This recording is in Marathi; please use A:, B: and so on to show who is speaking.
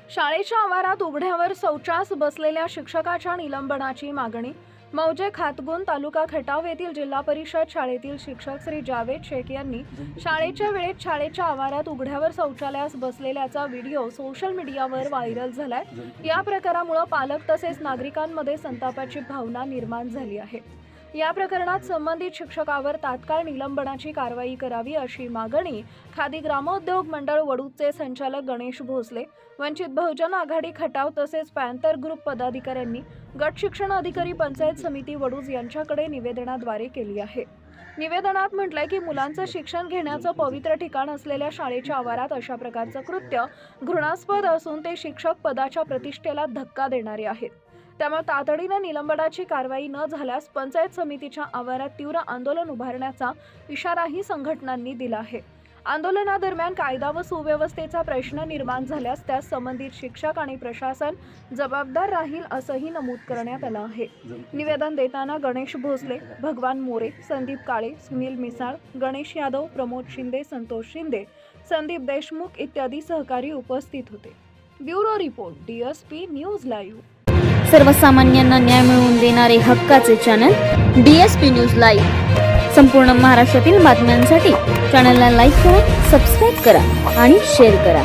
A: शाळेच्या आवारात उघड्यावर शौचास बसलेल्या शिक्षकाच्या निलंबनाची मागणी। मौजे खातगुन तालुका खटाव येथील जिल्हा परिषद शाळेतील शिक्षक श्री जावेद शेख यांनी शाळेच्या वेळेत शाळेच्या आवारात उघड्यावर शौचालयास बसलेल्याचा व्हिडिओ सोशल मीडियावर व्हायरल झालाय। या प्रकारामुळे पालक तसेच नागरिकांमध्ये संतापाची भावना निर्माण झाली आहे। या प्रकरणात संबंधित शिक्षकावर तात्काळ निलंबनाची कारवाई करावी अशी मागणी खादी ग्रामोद्योग मंडळ वडूजचे संचालक गणेश भोसले, वंचित बहुजन आघाडी खटाव तसेच पॅन्थर ग्रुप पदाधिकाऱ्यांनी गट शिक्षण अधिकारी पंचायत समिती वडूज यांच्याकडे निवेदनाद्वारे केली आहे। निवेदनात म्हटलंय की मुलांचं शिक्षण घेण्याचं पवित्र ठिकाण असलेल्या शाळेच्या आवारात अशा प्रकारचं कृत्य घृणास्पद असून ते शिक्षक पदाच्या प्रतिष्ठेला धक्का देणारे आहेत। त्यामुळे तातडीने निलंबनाची कारवाई न झाल्यास पंचायत समितीच्या आवारात तीव्र आंदोलन उभारण्याचा इशाराही संघटनांनी दिला आहे। आंदोलनादरम्यान कायदा व सुव्यवस्थेचा प्रश्न निर्माण झाल्यास त्यास संबंधित शिक्षक आणि प्रशासन जबाबदार राहील असंही नमूद करण्यात आलं आहे। निवेदन देताना गणेश भोसले, भगवान मोरे, संदीप काळे, सुनील मिसाळ, गणेश यादव, प्रमोद शिंदे, संतोष शिंदे, संदीप देशमुख इत्यादी सहकारी उपस्थित होते। Bureau report DSP news live.
B: सर्वसामान्यांना न्याय मिळवून देणारे हक्काचे चॅनल DSP न्यूज लाईव्ह। संपूर्ण महाराष्ट्रातील बातम्यांसाठी चॅनलला लाईक करा, सबस्क्राईब करा आणि शेअर करा।